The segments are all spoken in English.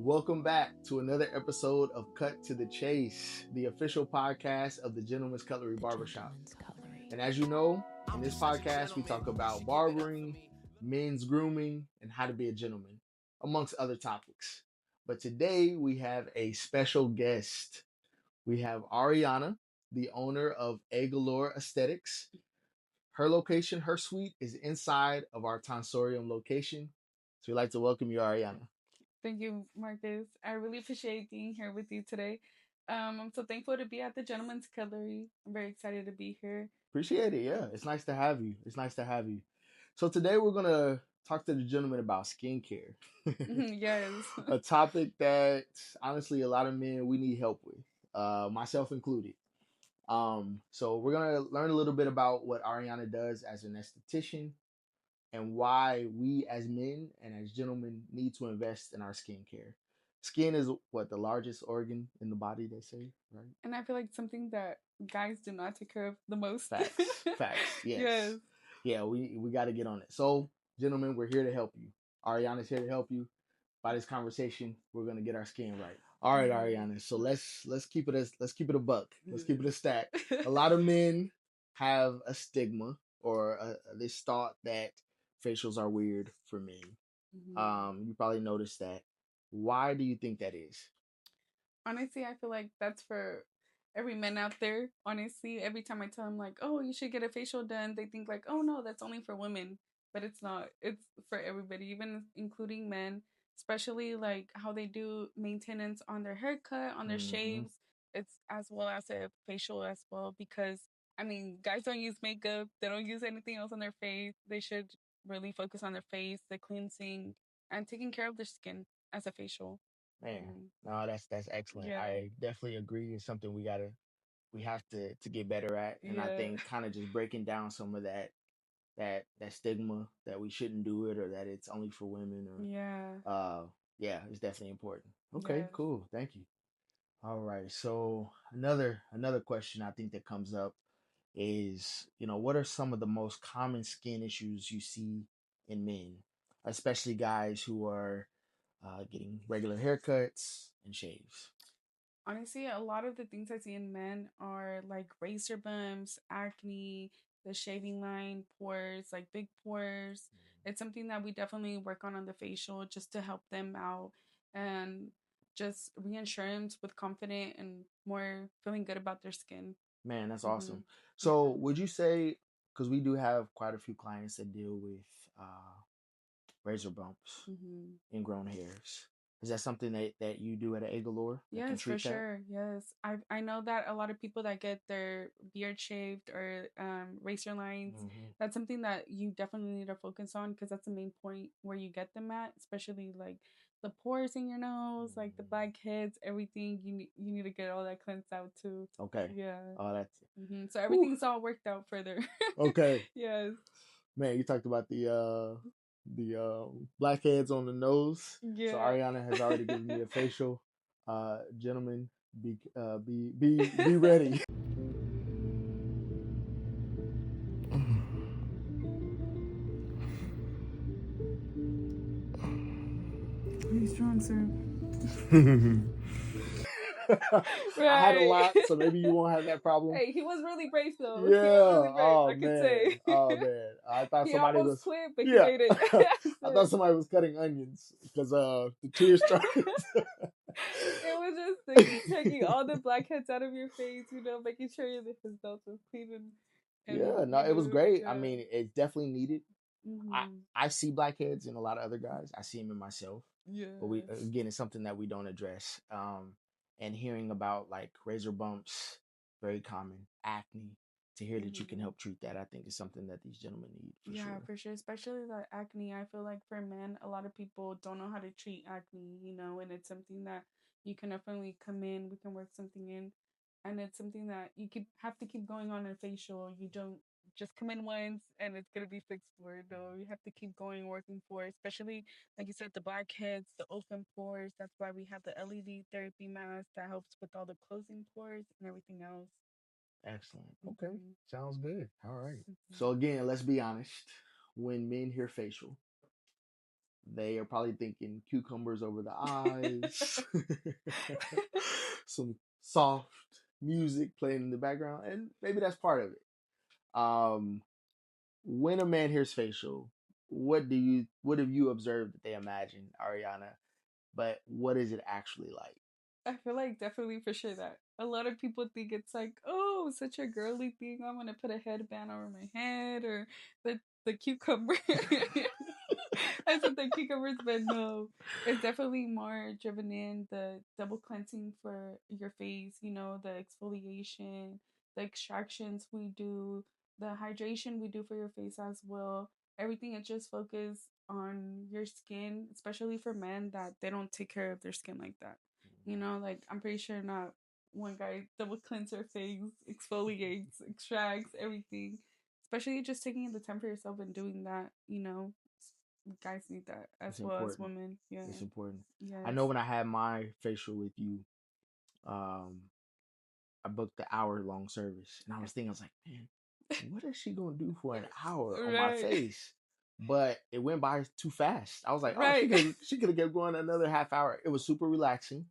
Welcome back to another episode of Cut to the Chase, the official podcast of the Gentleman's Cutlery Barbershop. And as you know, in this podcast, we talk about barbering, men's grooming, and how to be a gentleman, amongst other topics. But today we have a special guest. We have Ariana, the owner of Galore Aesthetics. Her location, her suite, is inside of our Tonsorium location. So we'd like to welcome you, Ariana. Thank you, Marcus. I really appreciate being here with you today. I'm so thankful to be at the Gentleman's Cutlery. I'm very excited to be here. Appreciate it. Yeah, it's nice to have you. It's nice to have you. So today we're gonna talk to the gentleman about skincare, Yes. a topic that honestly a lot of men we need help with, myself included. So we're gonna learn a little bit about what Ariana does as an esthetician and why we as men and as gentlemen need to invest in our skincare. Skin is what the largest organ in the body, they say, right? And I feel like something that guys do not take care of the most. Facts, facts. Yes. Yes, yeah. We got to get on it. So, gentlemen, we're here to help you. Ariana's here to help you. By this conversation, we're gonna get our skin right. All right, Ariana. So let's keep it let's keep it a buck. Let's keep it a stack. A lot of men have a stigma or this thought that facials are weird for men. You probably noticed that. Why do you think that is? Honestly, I feel like that's for every man out there. Honestly, every time I tell them like, "Oh, you should get a facial done," they think like, "Oh no, that's only for women." But it's not. It's for everybody, even including men. Especially like how they do maintenance on their haircut, on their Mm-hmm. shaves. It's as well as a facial as well because I mean, guys don't use makeup. They don't use anything else on their face. They should really focus on their face, the cleansing, and taking care of their skin as a facial. Man, Mm, no, that's excellent. yeah. I definitely agree. It's something we have to get better at, and I Yeah. think kind of just breaking down some of that stigma that we shouldn't do it or that it's only for women Yeah. or yeah, it's definitely important. Okay, Yes. cool, thank you. All right, so another question I think that comes up is, what are some of the most common skin issues you see in men, especially guys who are getting regular haircuts and shaves? Honestly, a lot of the things I see in men are like razor bumps, acne, the shaving line, pores, like big pores. It's something that we definitely work on the facial just to help them out and just reassurance with confident and more feeling good about their skin. Man, that's Mm-hmm. awesome. So, Yeah. would you say, because we do have quite a few clients that deal with razor bumps, Mm-hmm. ingrown hairs, is that something that you do at Agalore that can Yes, for treat that? sure. Yes, I know that a lot of people that get their beard shaved or razor lines, Hmm. that's something that you definitely need to focus on because that's the main point where you get them at, especially like the pores in your nose, like the blackheads, everything. You need to get all that cleansed out too. Okay. Yeah. Oh, that's So whew. everything's all worked out further. Okay. Yes. Man, you talked about the blackheads on the nose. So Yeah. Ariana has already given me a facial. Gentlemen, be ready. Pretty strong, sir. I had a Right. lot, so maybe you won't have that problem. Hey, he was really brave though. He was Yeah. really brave. Oh I could man. say. Oh man. I thought He somebody almost was. quit, but he Yeah. made it. I thought somebody was cutting onions because the tears started. It was just taking all the blackheads out of your face, making sure that his nose was clean and Yeah. No, it was great. I yeah. mean, it's definitely needed. I Hmm. I see blackheads in a lot of other guys. I see them in myself, but we Yes. again, it's something that we don't address. And hearing about like razor bumps, very common, acne. To hear that you can Hmm. help treat that, I think is something that these gentlemen need for Yeah, sure. for sure. Especially the acne. I feel like for men, a lot of people don't know how to treat acne, and it's something that you can definitely come in, we can work something in. And it's something that you keep have to keep going on a facial. You don't just come in once and it's gonna be fixed for it. No, you have to keep going, working for it. Especially like you said, the blackheads, the open pores. That's why we have the LED therapy mask that helps with all the closing pores and everything else. Excellent. Okay. Hmm. Sounds good. All right. Hmm. So again, let's be honest. When men hear facial, They are probably thinking cucumbers over the eyes, some soft music playing in the background, and maybe that's part of it. Um, when a man hears facial, what have you observed that they imagine, Ariana? But what is it actually like? I feel like definitely for sure that a lot of people think it's like, oh, such a girly thing. I'm gonna put a headband over my head or the cucumber. I said the cucumbers, but no, it's definitely more driven in the double cleansing for your face. You know, the exfoliation, the extractions we do, the hydration we do for your face as well. Everything is just focused on your skin, especially for men that they don't take care of their skin like that. You know, like I'm pretty sure not one guy double cleanse their face, exfoliates, extracts, everything. Especially just taking the time for yourself and doing that, you know. Guys need that as It's well as important. women. Yeah. It's important. I Yes. know when I had my facial with you, um, I booked the hour-long service, and I was thinking, I was like, man, what is she gonna do for an hour on my Right. face? But it went by too fast. I was like, oh, Right. she could have kept going another half hour. It was super relaxing.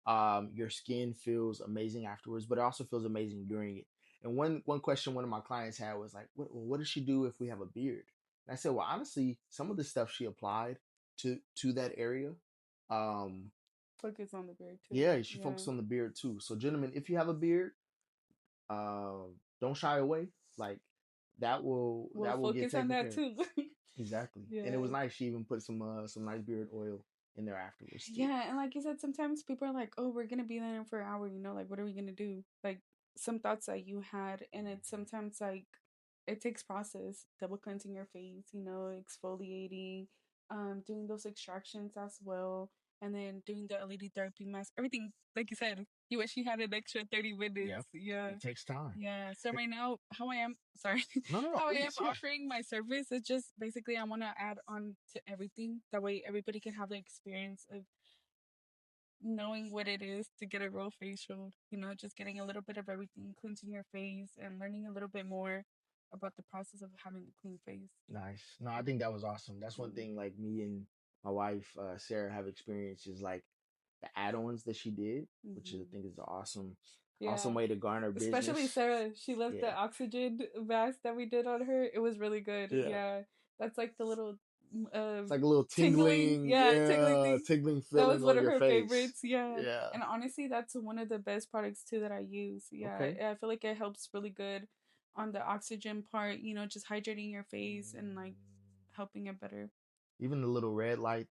Your skin feels amazing afterwards, but it also feels amazing during it. And one question one of my clients had was like, what does she do if we have a beard? And I said, well, honestly, some of the stuff she applied to that area, um, Focus on the beard too. yeah, she Yeah. focused on the beard too. So, gentlemen, if you have a beard, don't shy away. Like We'll that will get focus on taken that care of. too. Exactly. And it was Yes. nice. She even put some nice beard oil in there afterwards too. Yeah, and like you said, sometimes people are like, "Oh, we're gonna be there for an hour," you know, like what are we gonna do? Like some thoughts that you had, and it's sometimes like it takes process, double cleansing your face, you know, exfoliating, doing those extractions as well, and then doing the LED therapy mask. Everything, like you said, you wish you had an extra 30 minutes. Yep. Yeah. It takes time. Yeah. So right now, how I am, sorry, No, no, no. how I am Please, yeah. offering my service is just basically I want to add on to everything. That way, everybody can have the experience of knowing what it is to get a real facial, you know, just getting a little bit of everything, cleansing your face and learning a little bit more about the process of having a clean face. Nice. No, I think that was awesome. That's one thing like me and my wife, Sarah, have experienced is like the add-ons that she did, which is, I Mm-hmm. think is an awesome Yeah. way to garner Especially business. Sarah, she loved the Yeah. oxygen mask that we did on her. It was really good. Yeah. Yeah. That's like the little It's like a little tingling, tingling, yeah, tingling yeah, thing. tingling That feeling was one on of your her face. favorites. Yeah. Yeah. And honestly, that's one of the best products too that I use. Yeah. Okay. I feel like it helps really good on the oxygen part, you know, just hydrating your face and like helping it better. Even the little red light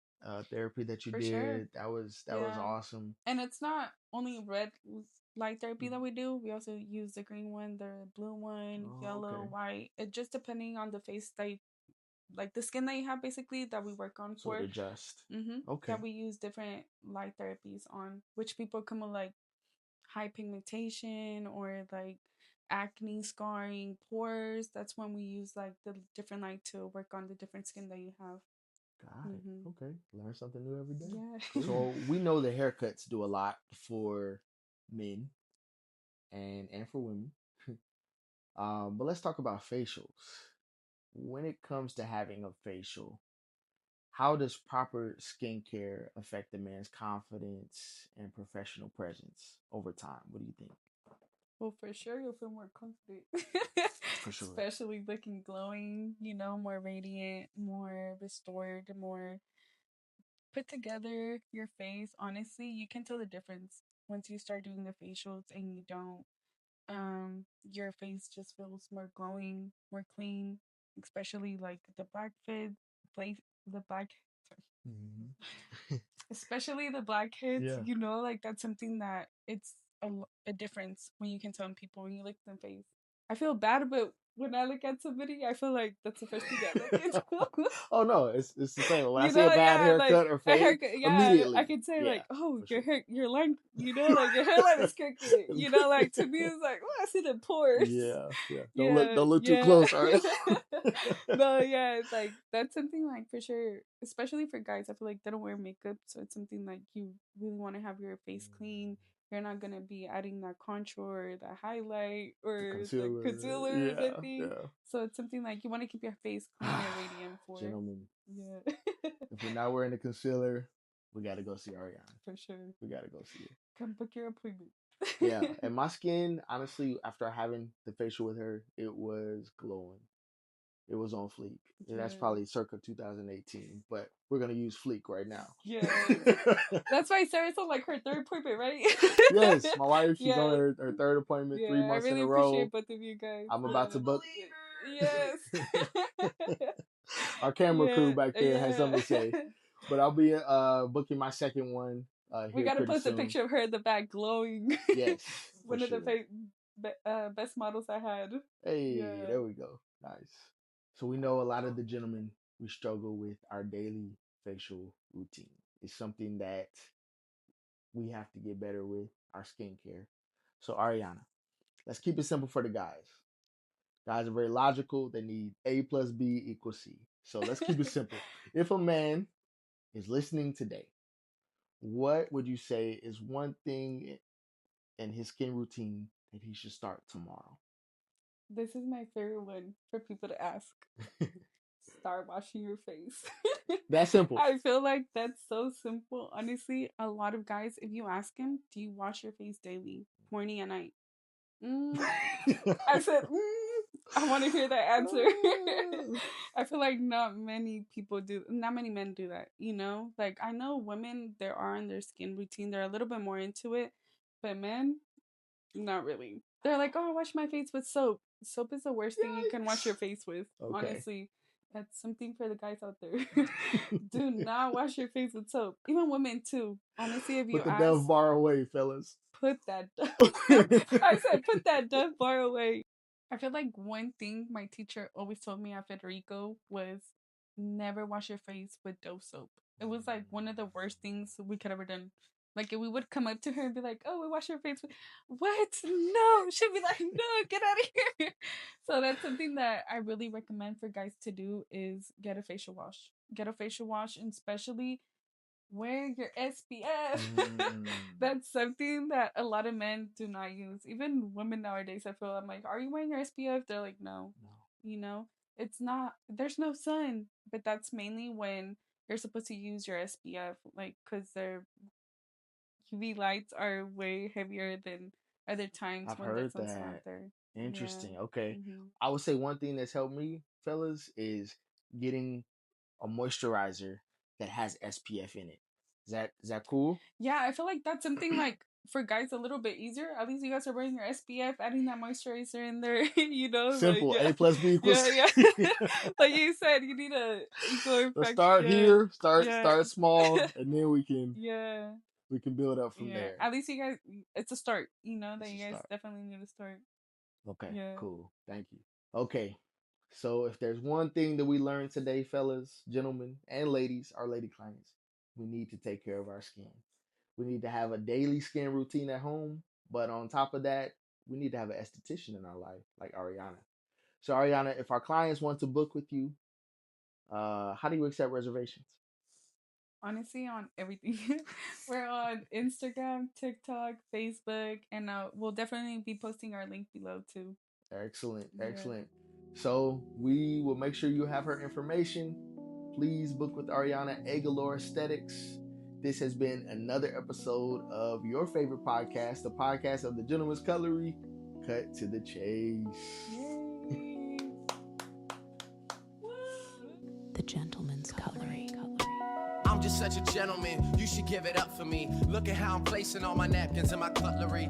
therapy that you For sure. did, that was Yeah. awesome. And it's not only light therapy Mhm. that we do. We also use the green one, the blue one, Oh, yellow, okay. white. It just depending on the face type, like the skin that you have, basically that we work on So it for. adjusts. That Okay. we use different light therapies on, which people come with like high pigmentation or like acne, scarring, pores. That's when we use like the different light to work on the different skin that you have. Got it. Mm-hmm. Okay. Learn something new every day. Yeah. Cool. So we know the haircuts do a lot for men and for women. But let's talk about facials. When it comes to having a facial, how does proper skincare affect a man's confidence and professional presence over time? What do you think? Well, for sure, you'll feel more confident, For sure. especially looking glowing. You know, more radiant, more restored, more put together. Your face, honestly, you can tell the difference once you start doing the facials and you don't. Your face just feels more glowing, more clean, especially like the place, the black, Hmm. especially the blackheads. Yeah. You know, like that's something that it's a difference when you can tell in people when you look at their face. I feel bad, but when I look at somebody, I feel like that's the first thing I look into. Oh no, it's the same. When I You see a know, bad yeah, like haircut or a fade, haircut, yeah, I immediately, could say yeah, like, oh, for sure. your line, you know, like your hairline is crooked. You know, like to me, it's like, oh, I see the pores. Yeah, yeah. Yeah, Don't look too yeah. close, all right? No, yeah, it's like that's something like for sure, especially for guys. I feel like they don't wear makeup, so it's something like you really want to have your face clean. You're not gonna be adding that contour, the highlight, The or the concealer, concealer or yeah, anything. yeah. So it's something like you want to keep your face clean and in for. Gentlemen. Yeah. If we're not wearing the concealer, we gotta go see Ariana. For sure. We gotta go see her. Come book your appointment. Yeah, and my skin, honestly, after having the facial with her, it was glowing. It was on fleek. Yeah. That's probably circa 2018, but we're gonna use fleek right now. Yeah. That's why Sarah's on like her third appointment, right? Yes, my wife, she's on her third appointment, 3 months in a row. I really appreciate both of you guys. I'm about to book. Yes. Our camera crew back there has something to say. But I'll be booking my second one. We gotta post a picture of her in the back glowing. Yes. One of the best models I had. Hey, there we go. Nice. So we know a lot of the gentlemen, we struggle with our daily facial routine. It's something that we have to get better with, our skincare. So Ariana, let's keep it simple for the guys. Guys are very logical. They need A plus B equals C. So let's keep it simple. If a man is listening today, what would you say is one thing in his skin routine that he should start tomorrow? This is my favorite one for people to ask. Start washing your face. That's simple. I feel like that's so simple. Honestly, a lot of guys, if you ask him, do you wash your face daily, morning and night? I said, I want to hear that answer. I feel like not many men do that, you know? Like, I know women, there are in their skin routine, they're a little bit more into it, but men, not really. They're like, oh, I wash my face with soap. Soap is the worst thing you can wash your face with, honestly. That's something for the guys out there. Do not wash your face with soap. Even women, too. Honestly, if you put the Dove bar away, fellas. Put that I said, put that Dove bar away. I feel like one thing my teacher always told me at Federico was never wash your face with Dove soap. It was like one of the worst things we could ever done. Like, if we would come up to her and be like, oh, we wash your face with... What? No. She'd be like, no, get out of here. So that's something that I really recommend for guys to do is get a facial wash. Get a facial wash, and especially wear your SPF. That's something that a lot of men do not use. Even women nowadays, I feel, I'm like, are you wearing your SPF? They're like, no. You know, it's not, there's no sun. But that's mainly when you're supposed to use your SPF, like, because their UV lights are way heavier than other times when the sun's not there. Interesting. Yeah. Okay. Mm-hmm. I would say one thing that's helped me, fellas, is getting a moisturizer that has SPF in it. Is that cool? Yeah, I feel like that's something like for guys a little bit easier. At least you guys are wearing your SPF, adding that moisturizer in there, you know. Simple. Like, A plus B equals C. Yeah. Like you said, you need a equal impact. Let's start here, start small, and then we can build up from there. At least you guys, it's a start, you know, that you guys definitely need to start. Okay, cool. Thank you. Okay, so if there's one thing that we learned today, fellas, gentlemen, and ladies, our lady clients, we need to take care of our skin. We need to have a daily skin routine at home, but on top of that, we need to have an esthetician in our life, like Ariana. So Ariana, if our clients want to book with you, how do you accept reservations? Honestly, on everything. We're on Instagram, TikTok, Facebook, and we'll definitely be posting our link below too. Excellent. So we will make sure you have her information. Please book with Ariana Aguilar Aesthetics. This has been another episode of your favorite podcast, the podcast of the Gentleman's Cutlery, Cut to the Chase. Yay. The Gentleman's Cutlery. I'm just such a gentleman, you should give it up for me. Look at how I'm placing all my napkins and my cutlery.